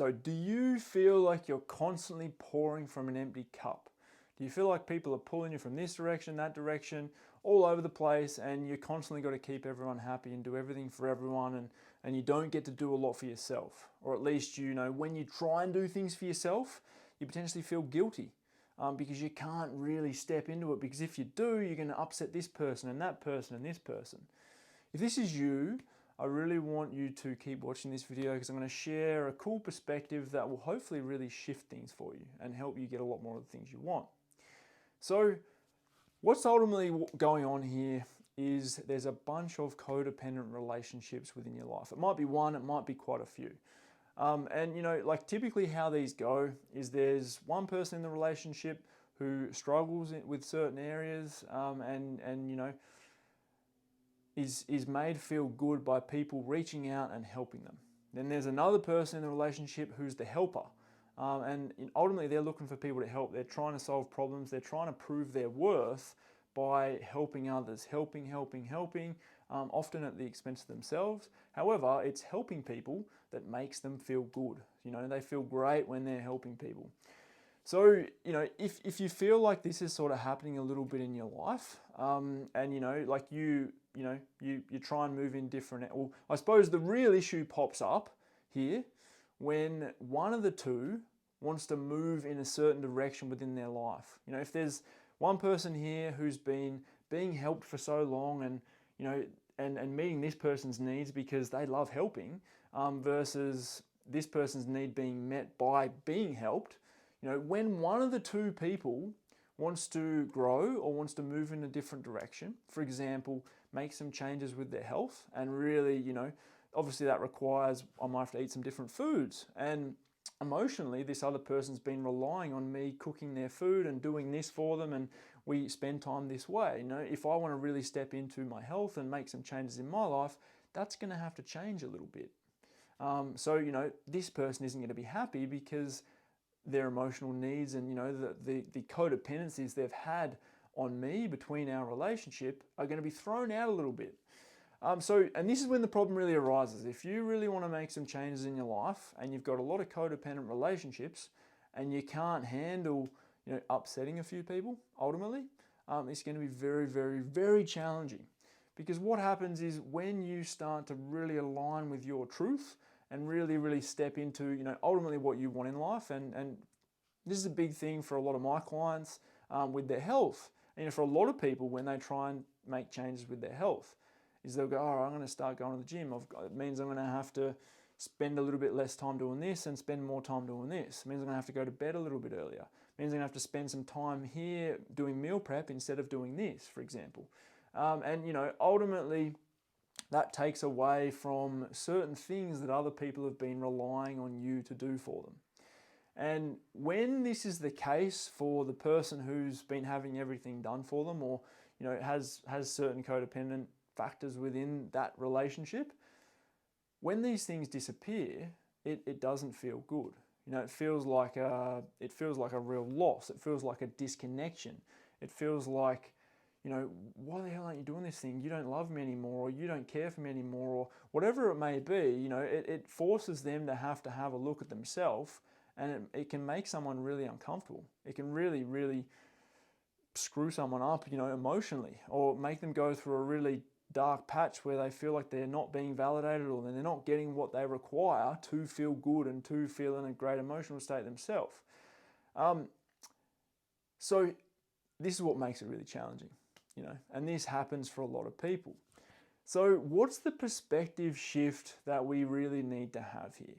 So do you feel like you're constantly pouring from an empty cup? Do you feel like people are pulling you from this direction, that direction, all over the place, and you constantly got to keep everyone happy and do everything for everyone, and you don't get to do a lot for yourself? Or at least, when you try and do things for yourself, you potentially feel guilty because you can't really step into it, because if you do, you're going to upset this person and that person and this person. If this is you, I really want you to keep watching this video, because I'm going to share a cool perspective that will hopefully really shift things for you and help you get a lot more of the things you want. So what's ultimately going on here is there's a bunch of codependent relationships within your life. It might be one, it might be quite a few. Like typically how these go is there's one person in the relationship who struggles with certain areas is made feel good by people reaching out and helping them. Then there's another person in the relationship who's the helper. And ultimately they're looking for people to help. They're trying to solve problems. They're trying to prove their worth by helping others, helping, often at the expense of themselves. However, it's helping people that makes them feel good. They feel great when they're helping people. So, if you feel like this is sort of happening a little bit in your life, you try and move in different, well, I suppose the real issue pops up here when one of the two wants to move in a certain direction within their life. If there's one person here who's been being helped for so long and meeting this person's needs because they love helping, versus this person's need being met by being helped, when one of the two people wants to grow or wants to move in a different direction, for example, make some changes with their health, and really, obviously that requires I might have to eat some different foods, and emotionally this other person's been relying on me cooking their food and doing this for them, and we spend time this way. If I want to really step into my health and make some changes in my life, that's going to have to change a little bit. So this person isn't going to be happy because their emotional needs and the codependencies they've had on me between our relationship are going to be thrown out a little bit. And this is when the problem really arises. If you really want to make some changes in your life and you've got a lot of codependent relationships and you can't handle upsetting a few people, ultimately, it's going to be very, very, very challenging. Because what happens is when you start to really align with your truth and really, really step into ultimately what you want in life, and this is a big thing for a lot of my clients with their health. And for a lot of people, when they try and make changes with their health, is they'll go, I'm going to start going to the gym. It means I'm going to have to spend a little bit less time doing this and spend more time doing this. It means I'm going to have to go to bed a little bit earlier. It means I'm going to have to spend some time here doing meal prep instead of doing this, for example. Ultimately, that takes away from certain things that other people have been relying on you to do for them. And when this is the case for the person who's been having everything done for them, or has certain codependent factors within that relationship, when these things disappear, it doesn't feel good. It feels like a real loss. It feels like a disconnection. It feels like, why the hell aren't you doing this thing? You don't love me anymore, or you don't care for me anymore, or whatever it may be. It forces them to have a look at themselves. And it can make someone really uncomfortable. It can really, really screw someone up, emotionally, or make them go through a really dark patch where they feel like they're not being validated, or they're not getting what they require to feel good and to feel in a great emotional state themselves. So this is what makes it really challenging, and this happens for a lot of people. So what's the perspective shift that we really need to have here?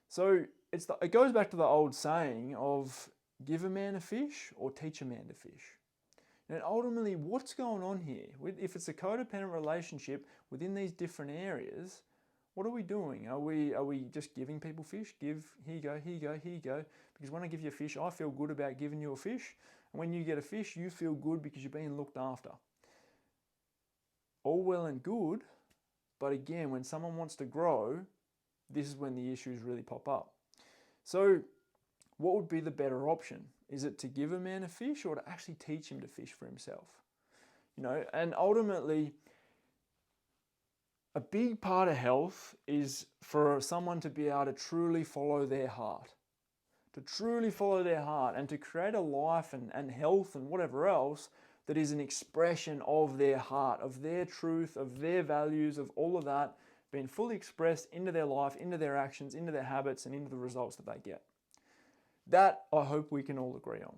So it goes back to the old saying of give a man a fish or teach a man to fish. And ultimately, what's going on here? If it's a codependent relationship within these different areas, what are we doing? Are we just giving people fish? Here you go, here you go, here you go. Because when I give you a fish, I feel good about giving you a fish. And when you get a fish, you feel good because you're being looked after. All well and good, but again, when someone wants to grow, this is when the issues really pop up. So what would be the better option? Is it to give a man a fish, or to actually teach him to fish for himself? And ultimately, A big part of health is for someone to be able to truly follow their heart. To truly follow their heart and to create a life and health and whatever else that is an expression of their heart, of their truth, of their values, of all of that being fully expressed into their life, into their actions, into their habits, and into the results that they get. That I hope we can all agree on.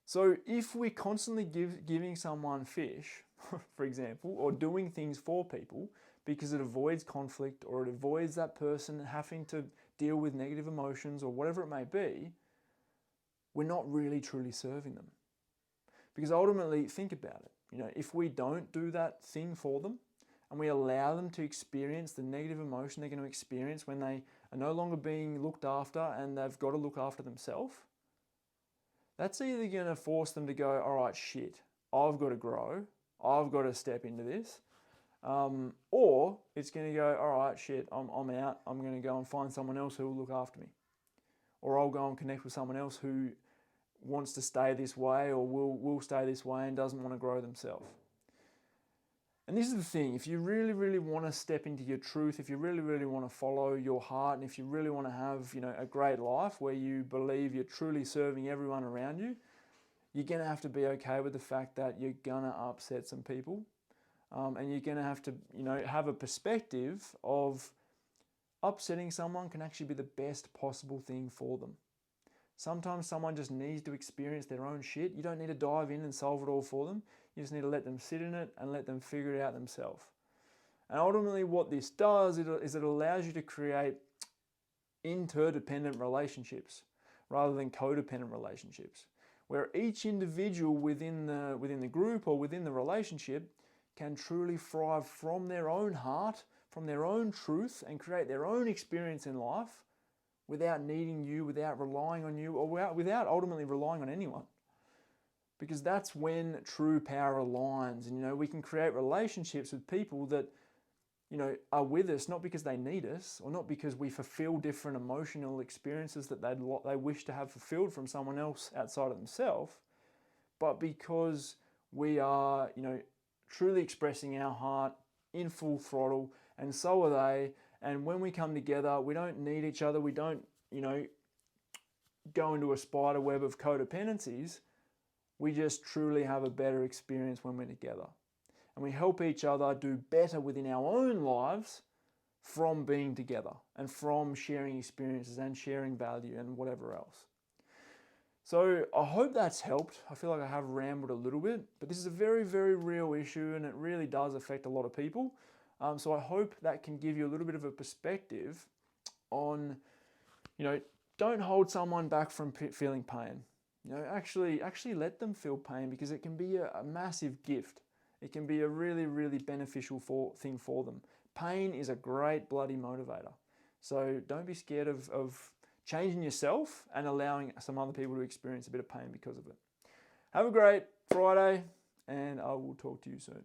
So if we're constantly giving someone fish, for example, or doing things for people because it avoids conflict or it avoids that person having to deal with negative emotions or whatever it may be, we're not really truly serving them. Because ultimately, think about it. If we don't do that thing for them and we allow them to experience the negative emotion they're going to experience when they are no longer being looked after and they've got to look after themselves, that's either going to force them to go, all right, shit, I've got to grow, I've got to step into this, or it's going to go, all right, shit, I'm out, I'm going to go and find someone else who will look after me. Or I'll go and connect with someone else who wants to stay this way or will stay this way and doesn't want to grow themselves. And this is the thing, if you really, really want to step into your truth, if you really, really want to follow your heart, and if you really want to have, a great life where you believe you're truly serving everyone around you, you're going to have to be okay with the fact that you're going to upset some people. And you're going to have to, have a perspective of upsetting someone can actually be the best possible thing for them. Sometimes someone just needs to experience their own shit. You don't need to dive in and solve it all for them. You just need to let them sit in it and let them figure it out themselves. And ultimately what this does is it allows you to create interdependent relationships rather than codependent relationships, where each individual within the group or within the relationship can truly thrive from their own heart, from their own truth, and create their own experience in life without needing you, without relying on you, or without ultimately relying on anyone. Because that's when true power aligns. And, we can create relationships with people that, are with us not because they need us or not because we fulfill different emotional experiences that they wish to have fulfilled from someone else outside of themselves, but because we are, truly expressing our heart in full throttle, and so are they. And when we come together, we don't need each other. We don't, go into a spider web of codependencies. We just truly have a better experience when we're together. And we help each other do better within our own lives from being together and from sharing experiences and sharing value and whatever else. So I hope that's helped. I feel like I have rambled a little bit, but this is a very, very real issue and it really does affect a lot of people. So I hope that can give you a little bit of a perspective on, don't hold someone back from feeling pain. Actually let them feel pain, because it can be a massive gift. It can be a really, really beneficial thing for them. Pain is a great bloody motivator. So don't be scared of changing yourself and allowing some other people to experience a bit of pain because of it. Have a great Friday, and I will talk to you soon.